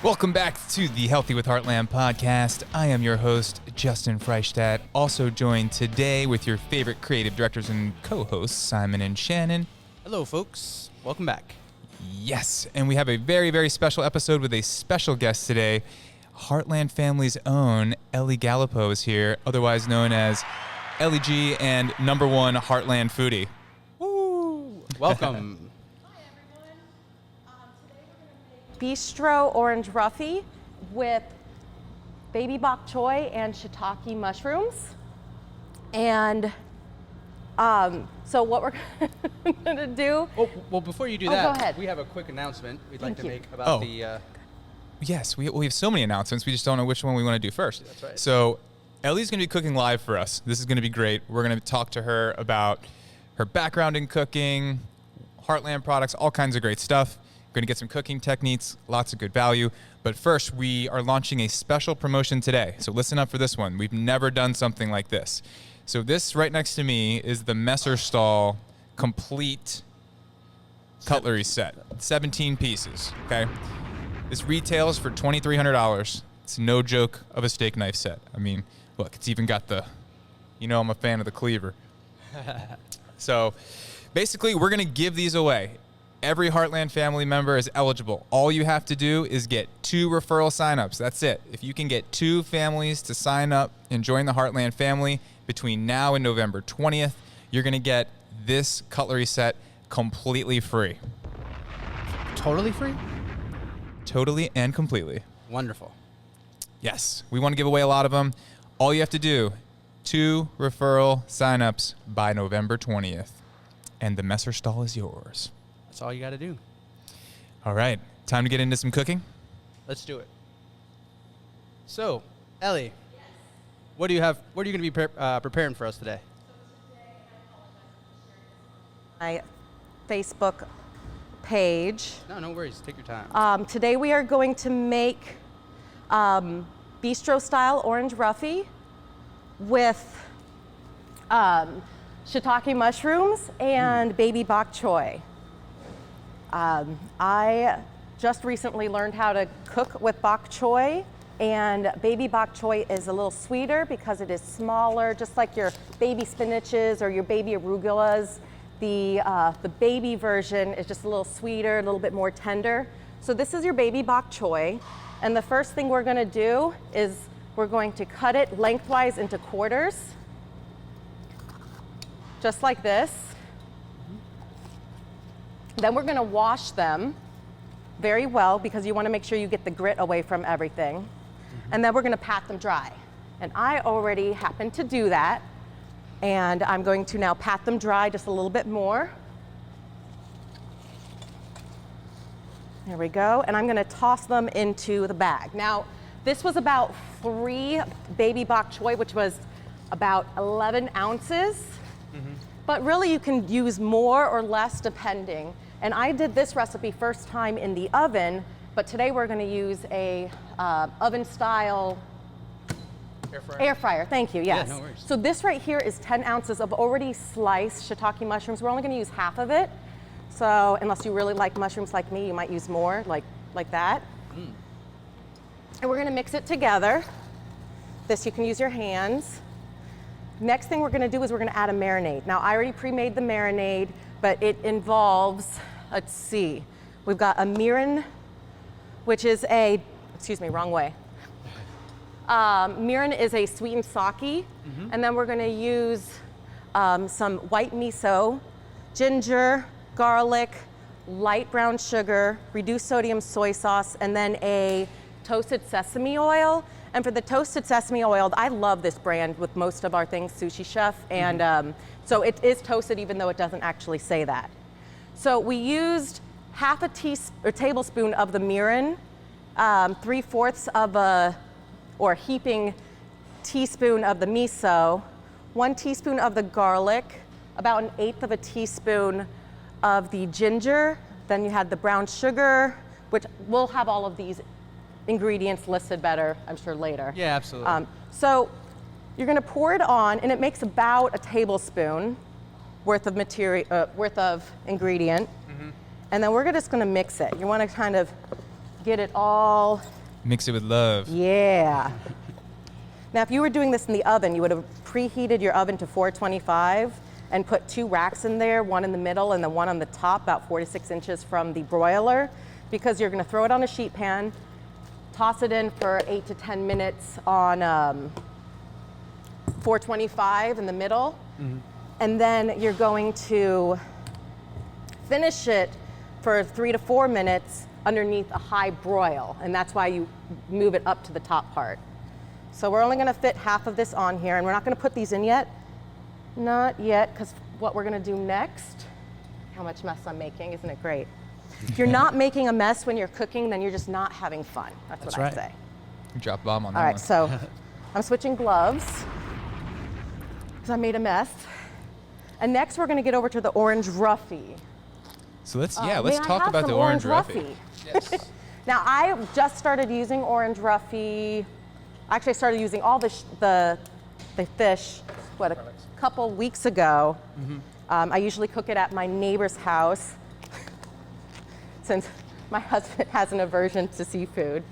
Welcome back to the Healthy with Heartland podcast. I am your host, Justin Freishtat, also joined today with your favorite creative directors and co-hosts, Simon and Shannon. Hello, folks. Welcome back. Yes, and we have a very, very special episode with a special guest today. Heartland Family's own Elle Gallipeau is here, otherwise known as Ellie G and #1 Heartland foodie. Woo! Welcome. Bistro orange roughy with baby bok choy and shiitake mushrooms. And so what we're gonna do. Well, before you do that, go ahead. we have a quick announcement we'd like Thank to you. make about Yes, we have so many announcements. We just don't know which one we want to do first. That's right. So Ellie's going to be cooking live for us. This is going to be great. We're going to talk to her about her background in cooking, Heartland products, all kinds of great stuff. We're going to get some cooking techniques, lots of good value. But first, we are launching a special promotion today. So listen up for this one. We've never done something like this. So this right next to me is the Messerstall complete cutlery set, 17 pieces, okay? This retails for $2,300. It's no joke of a steak knife set. I mean, look, it's even got the, I'm a fan of the cleaver. So basically, we're going to give these away. Every Heartland family member is eligible. All you have to do is get 2 referral signups. That's it. If you can get 2 families to sign up and join the Heartland family between now and November 20th, you're going to get this cutlery set completely free. Totally free? Totally and completely. Wonderful. Yes, we want to give away a lot of them. All you have to do, 2 referral signups by November 20th, and the Messerstall is yours. That's all you got to do. All right, time to get into some cooking? Let's do it. So, Ellie, what do you have? What are you going to be preparing for us today? My Facebook page. No worries. Take your time. Today we are going to make bistro style orange roughy with shiitake mushrooms and baby bok choy. I just recently learned how to cook with bok choy, and baby bok choy is a little sweeter because it is smaller, just like your baby spinaches or your baby arugulas. The baby version is just a little sweeter, a little bit more tender. So this is your baby bok choy, and the first thing we're gonna do is we're going to cut it lengthwise into quarters, just like this. Then we're gonna wash them very well because you wanna make sure you get the grit away from everything. And then we're gonna pat them dry. And I already happen to do that. And I'm going to now pat them dry just a little bit more. There we go. And I'm gonna toss them into the bag. Now, this was about 3 baby bok choy, which was about 11 ounces. But really you can use more or less depending. And I did this recipe first time in the oven, but today we're gonna use a oven style Air fryer, thank you, yes. Yeah, no worries. So this right here is 10 ounces of already sliced shiitake mushrooms. We're only gonna use half of it. So unless you really like mushrooms like me, you might use more, like that. And we're gonna mix it together. This, you can use your hands. Next thing we're gonna do is we're gonna add a marinade. Now I already pre-made the marinade, but it involves, let's see, we've got a mirin, which is wrong way. Mirin is a sweetened sake, and then we're gonna use some white miso, ginger, garlic, light brown sugar, reduced sodium soy sauce, and then a toasted sesame oil. And for the toasted sesame oil, I love this brand with most of our things, Sushi Chef, and so it is toasted even though it doesn't actually say that. So we used half a tablespoon of the mirin, 3/4 of a heaping teaspoon of the miso, 1 teaspoon of the garlic, about 1/8 of a teaspoon of the ginger. Then you had the brown sugar, which we'll have all of these ingredients listed better, I'm sure, later. Yeah, absolutely. So you're gonna pour it on, and it makes about a tablespoon worth of ingredient. And then we're just gonna mix it. You wanna kind of get it all. Mix it with love. Yeah. Now, if you were doing this in the oven, you would have preheated your oven to 425 and put 2 racks in there, one in the middle and then one on the top, about 4 to 6 inches from the broiler, because you're gonna throw it on a sheet pan, toss it in for 8 to 10 minutes on 425 in the middle, and then you're going to finish it for 3 to 4 minutes underneath a high broil, and that's why you move it up to the top part. So we're only gonna fit half of this on here, and we're not gonna put these in yet. Not yet, because what we're gonna do next, how much mess I'm making, isn't it great? If you're not making a mess when you're cooking, then you're just not having fun. That's what I say. Drop a bomb on that All right, one. so I'm switching gloves because I made a mess. And next we're gonna get over to the orange roughy. So let's May talk I have about the some orange roughy. Yes. Now, I just started using orange roughy. Actually, I started using all the fish, a couple weeks ago. I usually cook it at my neighbor's house since my husband has an aversion to seafood.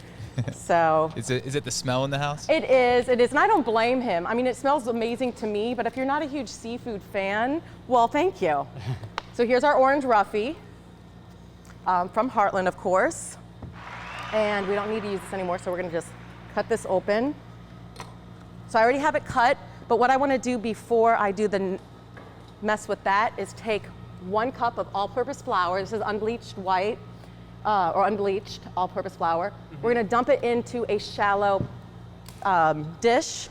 So Is it the smell in the house? it is, and I don't blame him. I mean, it smells amazing to me, but if you're not a huge seafood fan, well, thank you. So here's our orange roughy from Heartland, of course. And we don't need to use this anymore, so we're gonna just cut this open. So I already have it cut, but what I wanna do before I do the mess with that is take 1 cup of all-purpose flour. This is unbleached white, or unbleached all-purpose flour. We're gonna dump it into a shallow dish,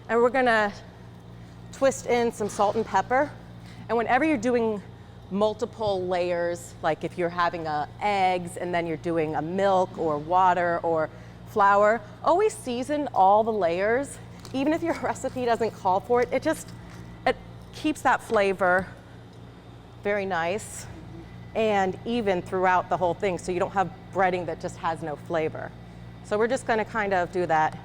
and we're gonna twist in some salt and pepper. And whenever you're doing multiple layers, like if you're having eggs and then you're doing a milk or water or flour, always season all the layers. Even if your recipe doesn't call for it, it keeps that flavor very nice and even throughout the whole thing, so you don't have breading that just has no flavor. So we're just gonna kind of do that.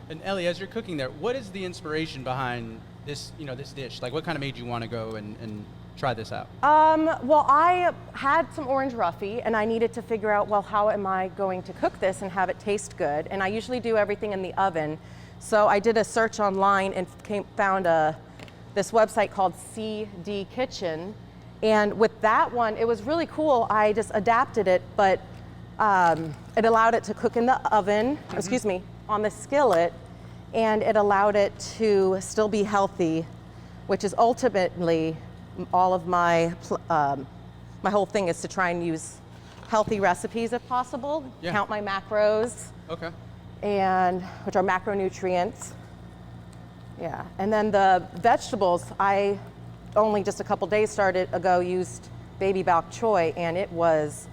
And Ellie, as you're cooking there, what is the inspiration behind this, this dish? Like, what kind of made you want to go and try this out? Well, I had some orange roughy, and I needed to figure out, well, how am I going to cook this and have it taste good? And I usually do everything in the oven. So I did a search online and found this website called CD Kitchen. And with that one, it was really cool. I just adapted it, but it allowed it to cook in the oven, on the skillet, and it allowed it to still be healthy, which is ultimately all of my whole thing is to try and use healthy recipes if possible. Yeah. Count my macros. Okay. And which are macronutrients. Yeah, and then the vegetables, I only just a couple days ago used baby bok choy, and it was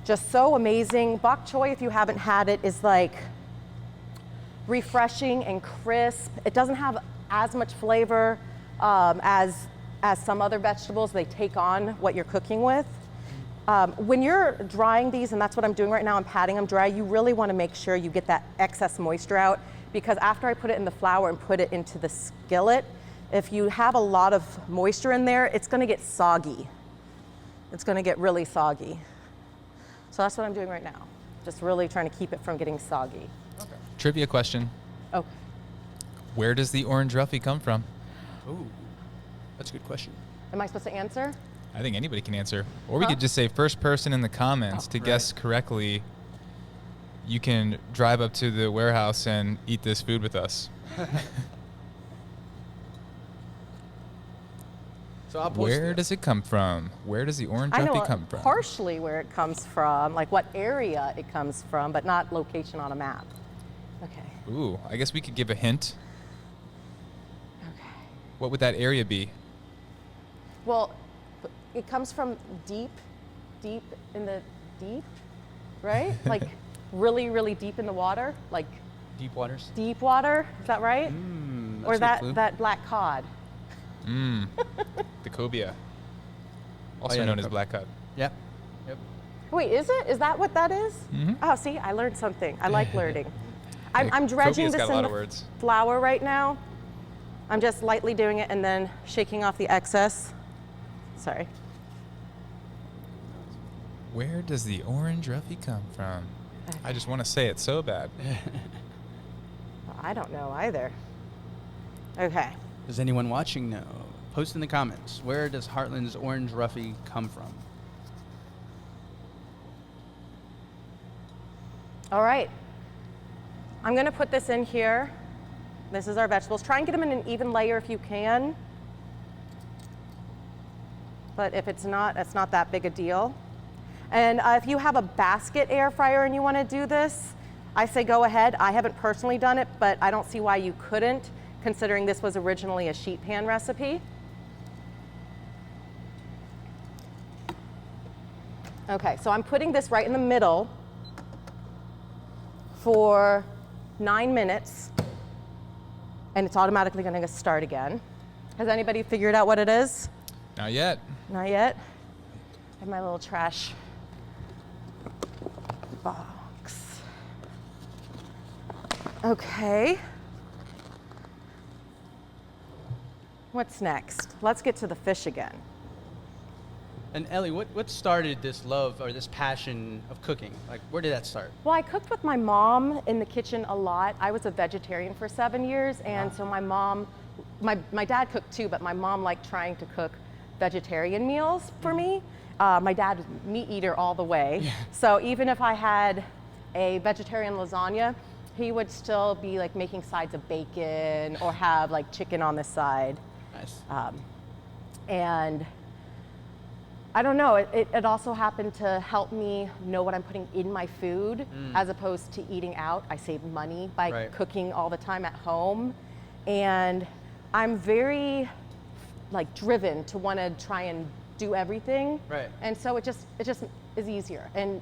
just so amazing. Bok choy, if you haven't had it, is like refreshing and crisp. It doesn't have as much flavor as some other vegetables. They take on what you're cooking with. When you're drying these, and that's what I'm doing right now, I'm patting them dry, you really want to make sure you get that excess moisture out, because after I put it in the flour and put it into the skillet, if you have a lot of moisture in there, it's going to get soggy. It's going to get really soggy. So that's what I'm doing right now. Just really trying to keep it from getting soggy. Okay. Trivia question. Oh. Where does the orange roughy come from? Ooh, that's a good question. Am I supposed to answer? I think anybody can answer. Or we could just say first person in the comments to guess right. correctly. You can drive up to the warehouse and eat this food with us. So I'll post Where does it come from? Where does the orange roughy come from? Partially where it comes from, like what area it comes from, but not location on a map. Okay. Ooh, I guess we could give a hint. Okay. What would that area be? Well, it comes from deep in the deep, right? Like really, really deep in the water, like Deep waters. deep water. Is that right? That's Or a good clue. that black cod. The cobia. Also yeah, known the as cobia. black cod. Yep. Yep. Wait, is it? Is that what that is? Oh, see, I learned something. I like learning. I'm dredging Cobia's this got a in lot the of words. flour right now. I'm just lightly doing it and then shaking off the excess. Sorry. Where does the orange roughy come from? I just want to say it so bad. Well, I don't know either. Okay. Does anyone watching know? Post in the comments. Where does Heartland's orange roughy come from? All right. I'm going to put this in here. This is our vegetables. Try and get them in an even layer if you can. But if it's not that big a deal. And if you have a basket air fryer and you want to do this, I say go ahead. I haven't personally done it, but I don't see why you couldn't, considering this was originally a sheet pan recipe. Okay, so I'm putting this right in the middle for 9 minutes, and it's automatically going to start again. Has anybody figured out what it is? Not yet. Not yet? I have my little trash box. Okay. What's next? Let's get to the fish again. And Ellie, what started this love or this passion of cooking? Like, where did that start? Well, I cooked with my mom in the kitchen a lot. I was a vegetarian for 7 years, and so my mom, my dad cooked too, but my mom liked trying to cook vegetarian meals for me. My dad was a meat eater all the way. Yeah. So even if I had a vegetarian lasagna, he would still be like making sides of bacon or have like chicken on the side. Nice. And I don't know, it also happened to help me know what I'm putting in my food as opposed to eating out. I save money by cooking all the time at home. And I'm very like driven to want to try and do everything. Right. And so it just is easier. And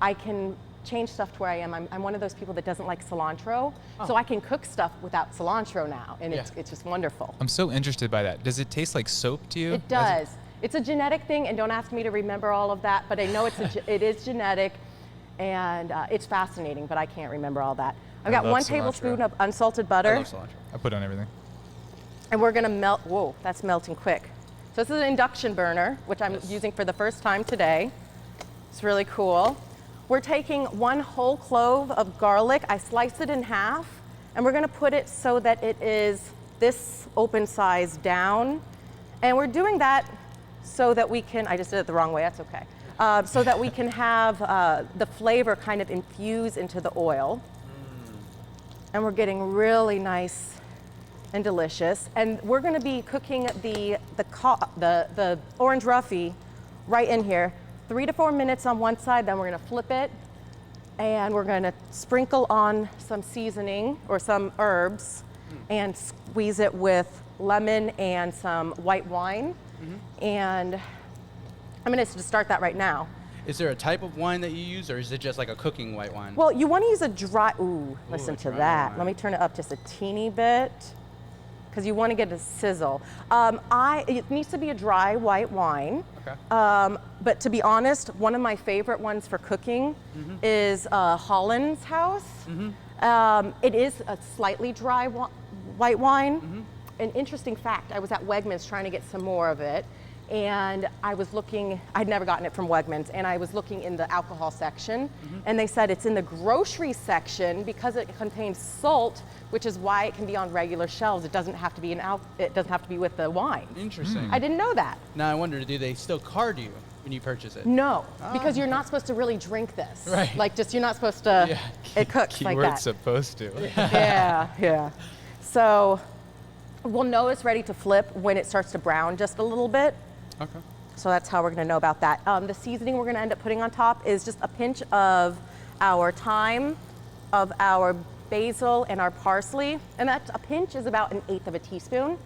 I can change stuff to where I am. I'm one of those people that doesn't like cilantro. Oh. So I can cook stuff without cilantro now. And it's just wonderful. I'm so interested by that. Does it taste like soap to you? It does. It's a genetic thing, and don't ask me to remember all of that, but I know it is genetic, and it's fascinating, but I can't remember all that. I've got 1 tablespoon of unsalted butter. I love cilantro. I put on everything. And we're gonna melt, whoa, that's melting quick. So this is an induction burner, which I'm using for the first time today. It's really cool. We're taking 1 whole clove of garlic. I sliced it in half, and we're gonna put it so that it is this open size down. And we're doing that so that we can, I just did it the wrong way, that's okay. So that we can have the flavor kind of infuse into the oil. And we're getting really nice and delicious. And we're gonna be cooking the orange roughy right in here. 3 to 4 minutes on one side, then we're gonna flip it. And we're gonna sprinkle on some seasoning or some herbs and squeeze it with lemon and some white wine. And I'm going to start that right now. Is there a type of wine that you use, or is it just like a cooking white wine? Well, you want to use a dry, listen to that. Wine. Let me turn it up just a teeny bit, because you want to get a sizzle. It needs to be a dry white wine. Okay. But to be honest, one of my favorite ones for cooking is Holland's House. It is a slightly dry white wine. An interesting fact, I was at Wegmans trying to get some more of it, and I was looking, I'd never gotten it from Wegmans, and I was looking in the alcohol section, and they said it's in the grocery section because it contains salt, which is why it can be on regular shelves. It doesn't have to be it doesn't have to be with the wine. Interesting. I didn't know that. Now I wonder, do they still card you when you purchase it? No, because you're not supposed to really drink this. Right. Like you're not supposed to, it cooks like that. Keyword supposed to. Yeah. So, we'll know it's ready to flip when it starts to brown just a little bit. Okay. So that's how we're gonna know about that. The seasoning we're gonna end up putting on top is just a pinch of our thyme, of our basil, and our parsley. And that a pinch is about 1/8 of a teaspoon.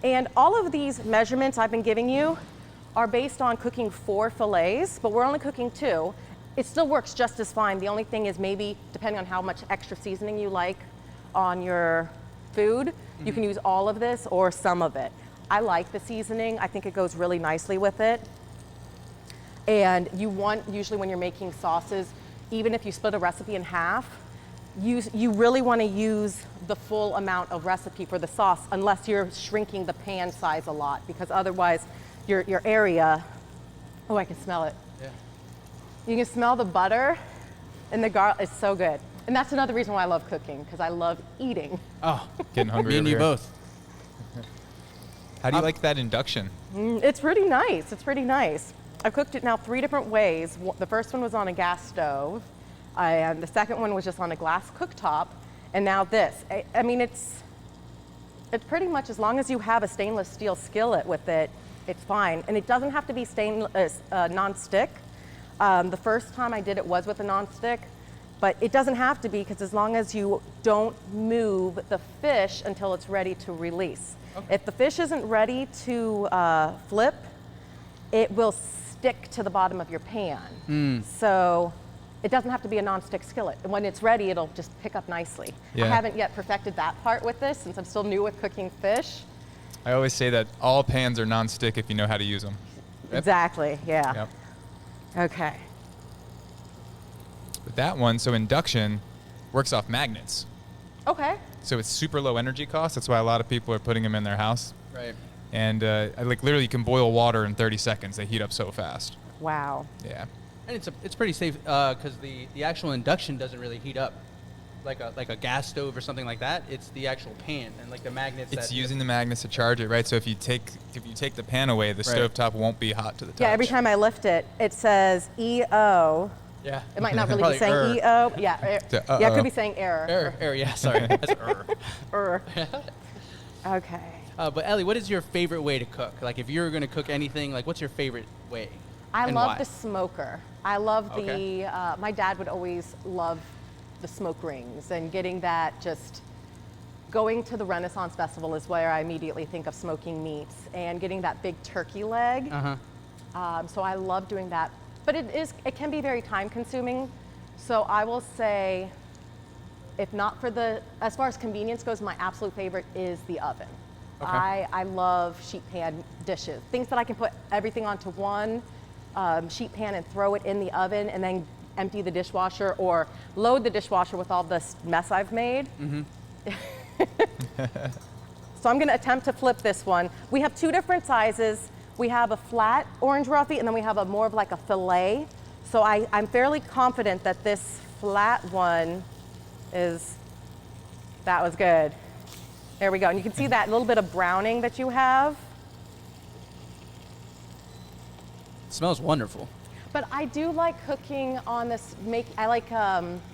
And all of these measurements I've been giving you are based on cooking 4 fillets, but we're only cooking 2. It still works just as fine. The only thing is maybe, depending on how much extra seasoning you like on your food, you can use all of this or some of it. I like the seasoning. I think it goes really nicely with it. And you want, usually when you're making sauces, even if you split a recipe in half, you really want to use the full amount of recipe for the sauce, unless you're shrinking the pan size a lot, because otherwise your area, oh, I can smell it. Yeah. You can smell the butter and the garlic. It's so good. And that's another reason why I love cooking, because I love eating. Oh, Getting hungry me and over you here. both. How do you like that induction? It's pretty nice. It's pretty nice. I've cooked it now 3 different ways. The first one was on a gas stove, and the second one was just on a glass cooktop, and now this. I mean, it's pretty much, as long as you have a stainless steel skillet with it, it's fine. And it doesn't have to be non-stick. The first time I did it was with a non-stick, but it doesn't have to be, because as long as you don't move the fish until it's ready to release. Okay. If the fish isn't ready to flip, it will stick to the bottom of your pan. So it doesn't have to be a non-stick skillet. And when it's ready, it'll just pick up nicely. Yeah. I haven't yet perfected that part with this, since I'm still new with cooking fish. I always say that all pans are non-stick if you know how to use them. Yep. Exactly, yeah. Yep. Okay. But that one, so induction, works off magnets. Okay. So it's super low energy cost. That's why a lot of people are putting them in their house. Right. And like literally you can boil water in 30 seconds. They heat up so fast. Wow. Yeah. And it's pretty safe because the actual induction doesn't really heat up like a gas stove or something like that. It's the actual pan and like the magnets. It's using the magnets to charge it, right? So if you take the pan away, the stovetop won't be hot to the touch. Yeah, every time I lift it, it says EO. Yeah. It might not really be saying EO. Yeah. Yeah, it could be saying error. Error, yeah, sorry. That's Error. Okay. But Ellie, what is your favorite way to cook? Like if you were going to cook anything, like what's your favorite way? I and love why? the smoker. I love Okay. my dad would always love the smoke rings, and getting that, just going to the Renaissance Festival is where I immediately think of smoking meats, and getting that big turkey leg. So I love doing that. But it can be very time consuming. So I will say, if not for as far as convenience goes, my absolute favorite is the oven. Okay. I love sheet pan dishes, things that I can put everything onto one sheet pan and throw it in the oven, and then empty the dishwasher or load the dishwasher with all this mess I've made. So I'm gonna attempt to flip this one. We have 2 different sizes. We have a flat orange roughy, and then we have a more of like a fillet. So I'm fairly confident that this flat one that was good. There we go. And you can see that little bit of browning that you have. It smells wonderful. But I do like cooking on this, I like,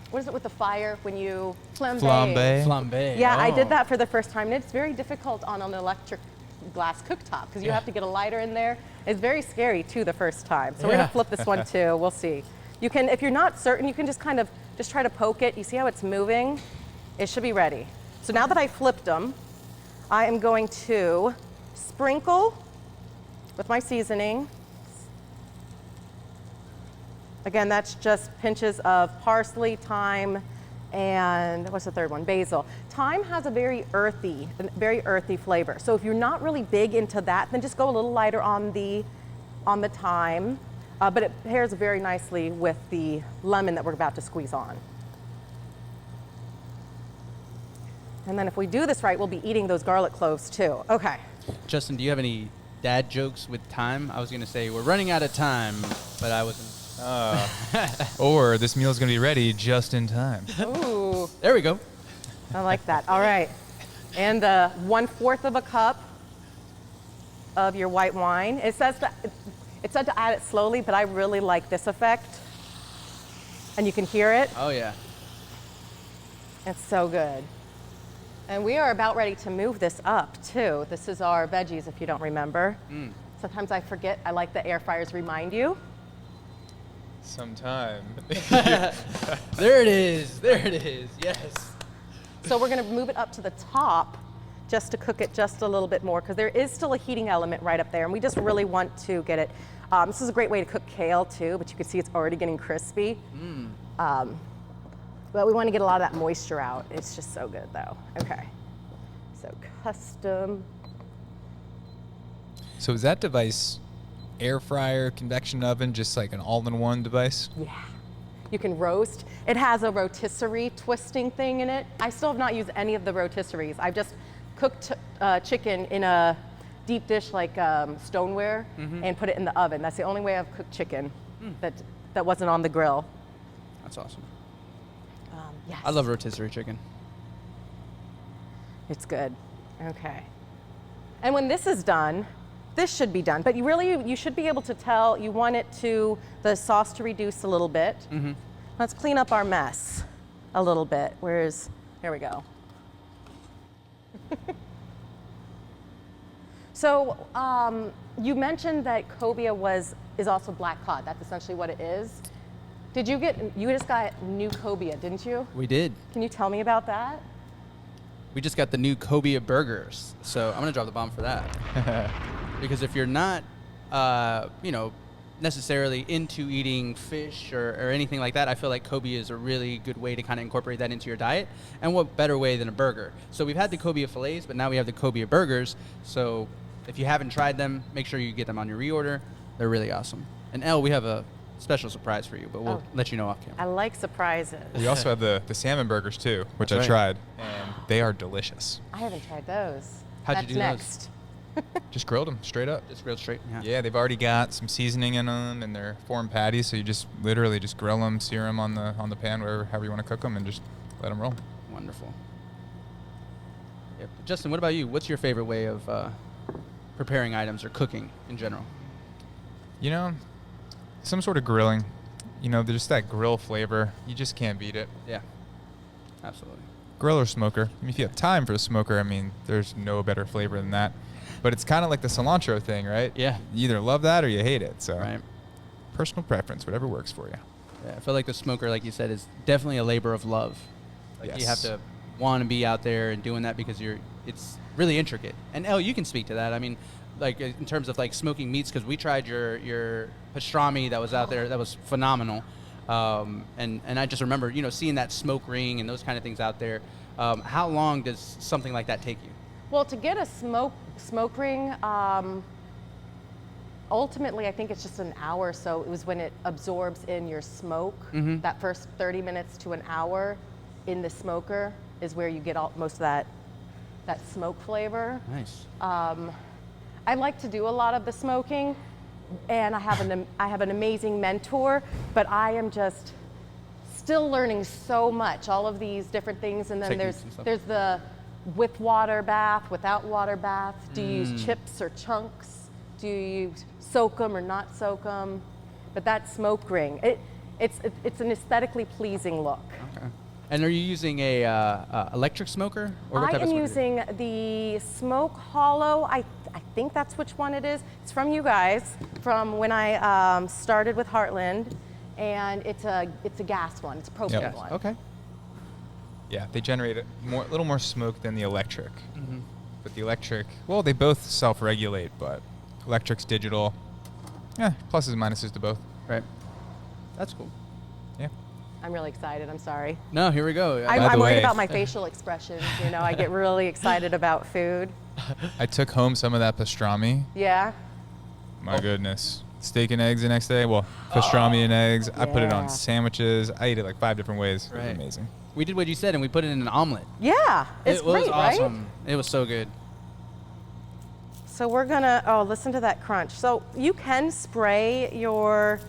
what is it with the fire when you flambe? Flambe. Yeah, I did Oh. that for the first time, and it's very difficult on an electric glass cooktop, because you have to get a lighter in there. It's very scary too the first time. So we're gonna flip this one too, we'll see. You can, if you're not certain, you can just kind of, just try to poke it. You see how it's moving? It should be ready. So now that I flipped them, I am going to sprinkle with my seasoning. Again, that's just pinches of parsley, thyme, and what's the third one? Basil. Thyme has a very earthy flavor. So if you're not really big into that, then just go a little lighter on the thyme. But it pairs very nicely with the lemon that we're about to squeeze on. And then if we do this right, we'll be eating those garlic cloves too. Okay. Justin, do you have any dad jokes with time? I was going to say we're running out of time, but I wasn't. Or this meal's gonna be ready just in time. Ooh. There we go. I like that. All right. And 1/4 of a cup of your white wine. It said to add it slowly, but I really like this effect. And you can hear it. Oh, yeah. It's so good. And we are about ready to move this up too. This is our veggies, if you don't remember. Sometimes I forget. I like the air fryers remind you. Sometime. There it is. There it is. Yes. So we're going to move it up to the top just to cook it just a little bit more, because there is still a heating element right up there, and we just really want to get it. This is a great way to cook kale too, but you can see it's already getting crispy. But we want to get a lot of that moisture out. It's just so good though. Okay. So custom. So is that device air fryer, convection oven, just like an all-in-one device? Yeah. You can roast. It has a rotisserie twisting thing in it. I still have not used any of the rotisseries. I've just cooked chicken in a deep dish like stoneware and put it in the oven. That's the only way I've cooked chicken. that wasn't on the grill. That's awesome. Yes. I love rotisserie chicken. It's good. Okay. And when this is done, this should be done. But you should be able to tell you want the sauce to reduce a little bit. Mm-hmm. Let's clean up our mess a little bit. Here we go. So you mentioned that cobia is also black cod. That's essentially what it is. You just got new cobia, didn't you? We did. Can you tell me about that? We just got the new Cobia Burgers. So I'm going to drop the bomb for that. Because if you're not, necessarily into eating fish or anything like that, I feel like cobia is a really good way to kind of incorporate that into your diet. And what better way than a burger? So we've had the cobia fillets, but now we have the Cobia Burgers. So if you haven't tried them, make sure you get them on your reorder. They're really awesome. And Elle, we have a special surprise for you, but we'll let you know off camera. I like surprises. We also have the Salmon Burgers too, which That's I right. tried, and they are delicious. I haven't tried those. How'd you That's do next. Just grilled them straight up. Just grilled straight. Yeah, they've already got some seasoning in them, and they're formed patties, so you just literally just grill them, sear them on the pan, however you want to cook them, and just let them roll. Wonderful. Yep. Justin, what about you? What's your favorite way of preparing items or cooking in general? Some sort of grilling. There's just that grill flavor. You just can't beat it. Yeah, absolutely. Grill or smoker. If you have time for the smoker, there's no better flavor than that. But it's kind of like the cilantro thing, right? Yeah. You either love that or you hate it. So Right. personal preference, whatever works for you. Yeah, I feel like the smoker, like you said, is definitely a labor of love. Like you have Yes. to want to be out there and doing that because it's really intricate. And Elle, you can speak to that. Like in terms of like smoking meats, because we tried your pastrami that was out there, that was phenomenal. And I just remember, seeing that smoke ring and those kind of things out there. How long does something like that take you? Well, to get a smoke ring, ultimately I think it's just an hour. So it was when it absorbs in your smoke. Mm-hmm. That first 30 minutes to an hour in the smoker is where you get most of that smoke flavor. Nice. I like to do a lot of the smoking, and I have an amazing mentor, but I am just still learning so much, all of these different things. And then Techniques and stuff. there's the with water bath, without water bath. Do you use chips or chunks? Do you soak them or not soak them? But that smoke ring, it's an aesthetically pleasing look. Okay. And are you using a electric smoker, or what I type of am smoker? using the Smoke Hollow. I think that's which one it is. It's from you guys, from when I started with Heartland, and it's a gas one. It's a propane Yep. one. Okay. Yeah, they generate a little more smoke than the electric. Mm-hmm. But the electric, well, they both self-regulate, but electric's digital. Yeah, pluses and minuses to both. Right. That's cool. Yeah. I'm really excited. I'm sorry. No, here we go. By I'm the worried way- about my facial expressions. I get really excited about food. I took home some of that pastrami. Yeah. My goodness. Steak and eggs the next day. Well, pastrami and eggs. I put it Yeah. on sandwiches. I ate it like 5 different ways. It was Right. amazing. We did what you said, and we put it in an omelet. Yeah. It's It was great, right? awesome. It was so good. So we're gonna, listen to that crunch. So you can spray your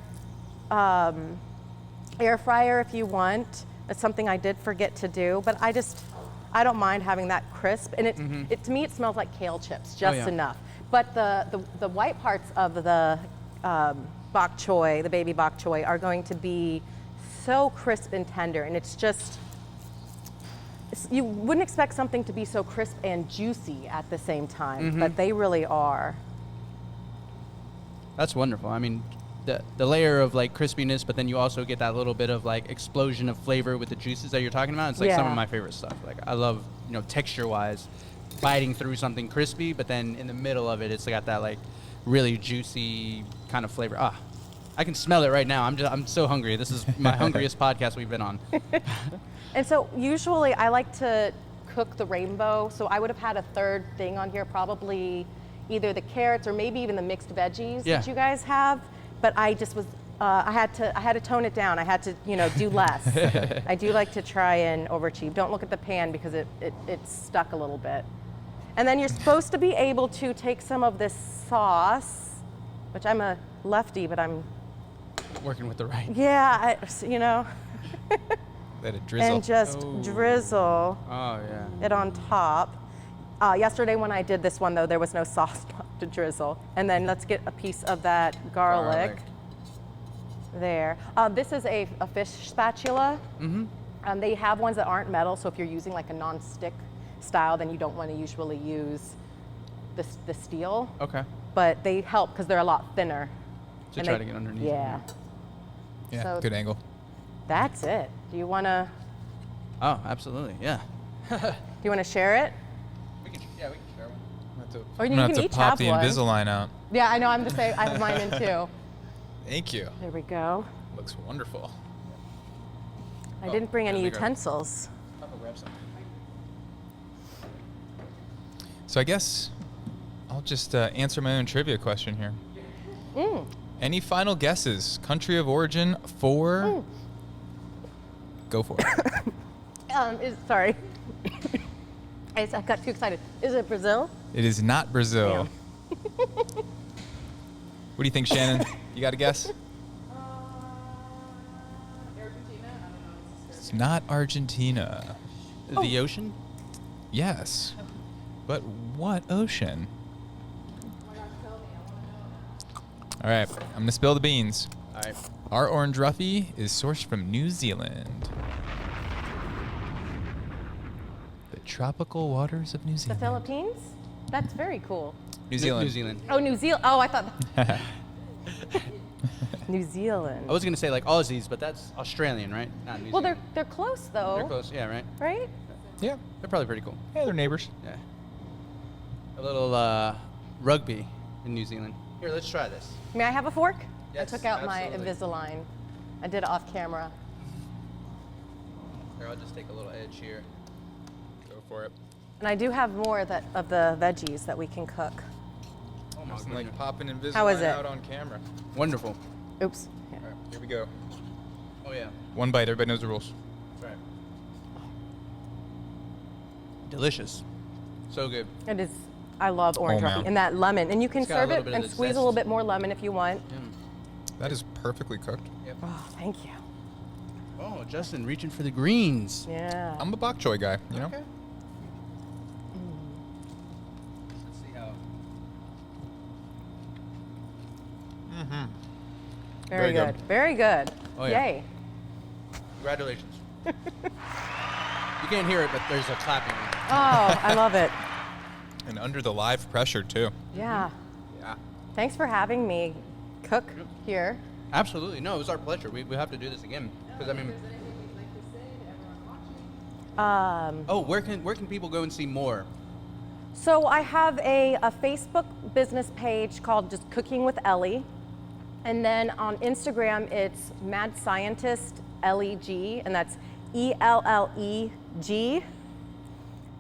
air fryer if you want. It's something I did forget to do, but I don't mind having that crisp. And to me, it smells like kale chips, just yeah. enough. But the white parts of the bok choy, the baby bok choy, are going to be so crisp and tender, and you wouldn't expect something to be so crisp and juicy at the same time, but they really are. That's wonderful. The layer of like crispiness, but then you also get that little bit of like explosion of flavor with the juices that you're talking about. It's like some Yeah. of my favorite stuff. Like I love, texture-wise, biting through something crispy, but then in the middle of it, it's got that like really juicy kind of flavor. I can smell it right now. I'm so hungry. This is my hungriest podcast we've been on. And so usually I like to cook the rainbow. So I would have had a third thing on here, probably either the carrots or maybe even the mixed veggies Yeah. that you guys have. But I just was, I had to tone it down. I had to, do less. I do like to try and overachieve. Don't look at the pan because it's stuck a little bit. And then you're supposed to be able to take some of this sauce, which I'm a lefty, but I'm Working with the right. Yeah, Let it drizzle. and just drizzle Oh, yeah. it on top. Yesterday when I did this one though, there was no sauce to drizzle. And then let's get a piece of that garlic. There. This is a fish spatula. Mm-hmm. They have ones that aren't metal, so if you're using like a non-stick style, then you don't want to usually use the steel. Okay. But they help because they're a lot thinner. To try to get underneath. Yeah. Yeah, So- good angle. That's it. Do you want to Oh, absolutely. Yeah. share it? We can share one. Or I'm you gonna can have to each pop have the one. Invisalign out. Yeah, I know. I'm just saying. I have mine in too. Thank you. There we go. Looks wonderful. I didn't bring any there we go. utensils. I'll grab some. So I guess I'll just answer my own trivia question here. Any final guesses? Country of origin for? Go for it. Sorry. I got too excited. Is it Brazil? It is not Brazil. What do you think, Shannon? You got a guess? It's not Argentina. The ocean? Yes. But what ocean? All right, I'm gonna spill the beans. All right. Our orange roughy is sourced from New Zealand. The tropical waters of New The Zealand. Philippines? That's very cool. New Zealand. New Zealand. Oh, New Zealand. Oh, I thought. New Zealand. I was going to say like Aussies, but that's Australian, right? Not New Well, Zealand. they're close though. They're close. Yeah, right? Right? Yeah. They're probably pretty cool. Yeah, they're neighbors. Yeah. A little rugby in New Zealand. Here, let's try this. May I have a fork? Yes, I took out absolutely. my Invisalign. I did it off camera. Here, I'll just take a little edge here. Go for it. And I do have more of the veggies that we can cook. Oh my Nothing like goodness. popping Invisalign How is it? out on camera. Wonderful. Oops. All right, here we go. Oh yeah. One bite. Everybody knows the rules. Right. Delicious. So good. It is. I love orange Oh, man. roughy and that lemon. And you can It's got a serve little it bit of and the squeeze a zest. little bit more lemon if you want. That is perfectly cooked. Oh, thank you. Oh, Justin reaching for the greens. Yeah. I'm a Bok Choy guy, you know? Okay. Let's see how. Very Very good. good. Very good. Oh, yeah. Yay. Congratulations. You can't hear it, but there's a clapping. Oh, I love it. And under the live pressure, too. Yeah. Yeah. Thanks for having me cook here. Absolutely. No, it was our pleasure. We have to do this again. Because I mean, oh, where can people go and see more? So I have a Facebook business page called just Cooking with Ellie. And then on Instagram, it's Mad Scientist LEG, and that's ELLEG.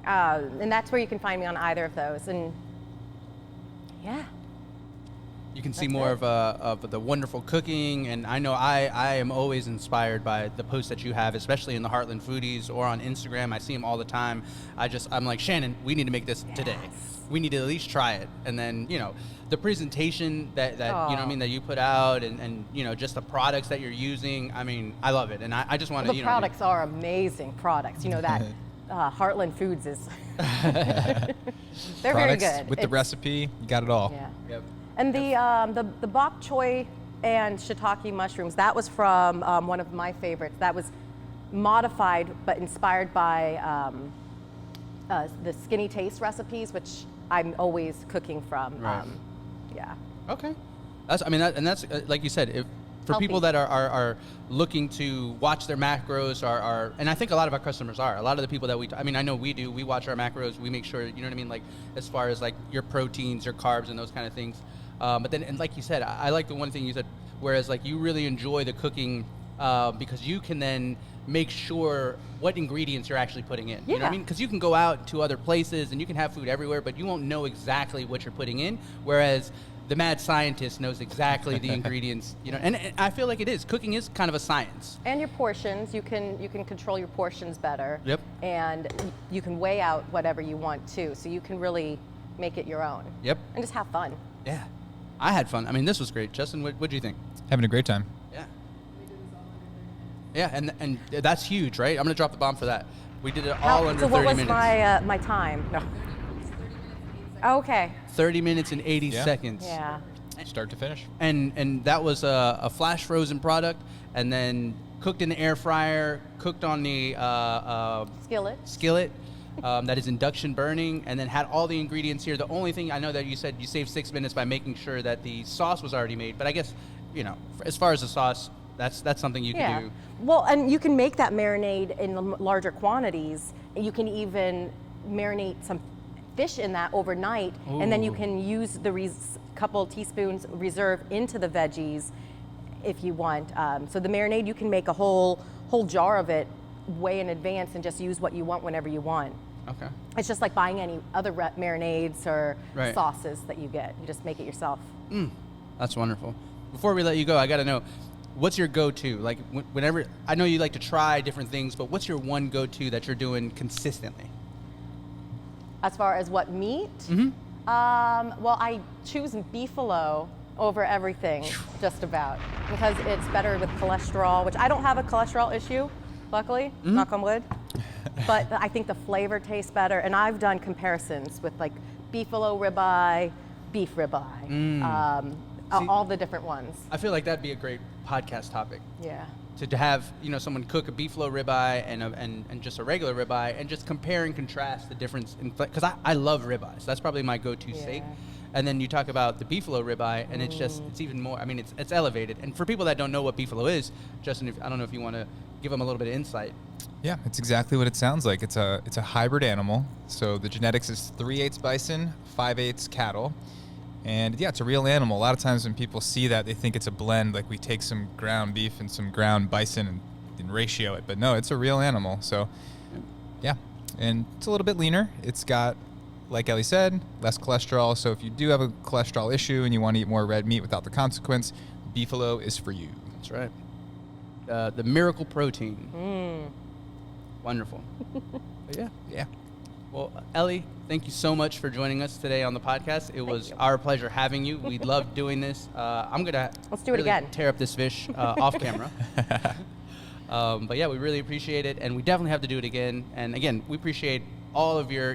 And that's where you can find me on either of those. And yeah. You can see That's more it. of the wonderful cooking, and I know I am always inspired by the posts that you have, especially in the Heartland Foodies or on Instagram. I see them all the time. I'm like, Shannon, we need to make this today. Yes. We need to at least try it, and then the presentation that you know what I mean that you put out, and just the products that you're using. I mean, I love it, and I just want to. The products are amazing products. You know that Heartland Foods is. They're very Products good. with the recipe, you got it all. Yeah. Yep. And the Bok Choy and shiitake mushrooms, that was from one of my favorites. That was modified but inspired by the Skinny Taste recipes, which I'm always cooking from. Right. Yeah. Okay. That's like you said, for Healthy. people that are looking to watch their macros, and I think a lot of our customers are. A lot of the people that I know we do. We watch our macros. We make sure, you know what I mean, like as far as like your proteins, your carbs, and those kind of things. But then, and like you said, I like the one thing you said. Whereas like you really enjoy the cooking because you can then make sure what ingredients you're actually putting in. You know what I Yeah. mean? Because you can go out to other places and you can have food everywhere, but you won't know exactly what you're putting in. Whereas the mad scientist knows exactly the ingredients, and I feel like it is. Cooking is kind of a science. And your portions, you can control your portions better. Yep. And you can weigh out whatever you want too, so you can really make it your own. Yep. And just have fun. Yeah. I had fun. I mean, this was great. Justin, what do you think? Having a great time. Yeah. Yeah, and that's huge, right? I'm gonna drop the bomb for that. We did it all under 30 minutes. So what was my time? No. Okay. 30 minutes and 80 seconds. Yeah. Start to finish. And that was a flash frozen product, and then cooked in the air fryer, cooked on the skillet that is induction burning, and then had all the ingredients here. The only thing I know that you said you saved 6 minutes by making sure that the sauce was already made, but I guess, you know, as far as the sauce, that's something you can do. Well, and you can make that marinade in larger quantities. You can even marinate some fish in that overnight, and then you can use the couple teaspoons reserve into the veggies if you want. So the marinade, you can make a whole jar of it way in advance and just use what you want whenever you want. Okay. It's just like buying any other marinades or sauces that you get. You just make it yourself. That's wonderful. Before we let you go, I got to know, what's your go-to? Like, whenever, I know you like to try different things, but what's your one go-to that you're doing consistently? As far as what meat? Well, I choose beefalo over everything, just about, because it's better with cholesterol, which I don't have a cholesterol issue, luckily, knock on wood. But I think the flavor tastes better, and I've done comparisons with like beefalo ribeye, beef ribeye, all the different ones. I feel like that'd be a great podcast topic. Yeah. To have, you know, someone cook a beefalo ribeye and just a regular ribeye, and just compare and contrast the difference, because I love ribeyes. That's probably my go-to steak. And then you talk about the beefalo ribeye, and it's even more. I mean, it's elevated. And for people that don't know what beefalo is, Justin, I don't know if you want to give them a little bit of insight. Yeah, it's exactly what it sounds like. It's a hybrid animal. So the genetics is 3/8 bison, 5/8 cattle. And yeah, it's a real animal. A lot of times when people see that, they think it's a blend, like we take some ground beef and some ground bison and ratio it. But no, it's a real animal. So yeah, and it's a little bit leaner. It's got, like Ellie said, less cholesterol. So if you do have a cholesterol issue and you want to eat more red meat without the consequence, beefalo is for you. That's right. The miracle protein. Wonderful. But yeah. Well, Ellie, thank you so much for joining us today on the podcast. It was our pleasure having you. We loved doing this. I'm gonna do it again. Tear up this fish off camera. But yeah, we really appreciate it, and we definitely have to do it again. And again, we appreciate all of your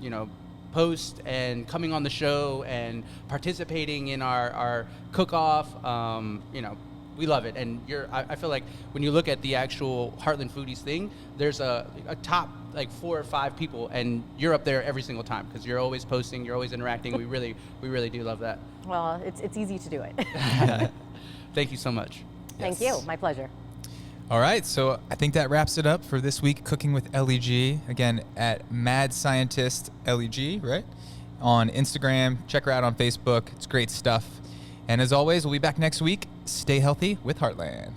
you know, posts and coming on the show and participating in our cook-off. You know, we love it. And I feel like when you look at the actual Heartland Foodies thing, there's a top like 4 or 5 people, and you're up there every single time because you're always posting, you're always interacting. We really do love that. Well, it's easy to do it. Thank you so much. Thank you. My pleasure. All right, so I think that wraps it up for this week, Cooking with LEG. Again, at Mad Scientist LEG, right? On Instagram. Check her out on Facebook. It's great stuff. And as always, we'll be back next week. Stay healthy with Heartland.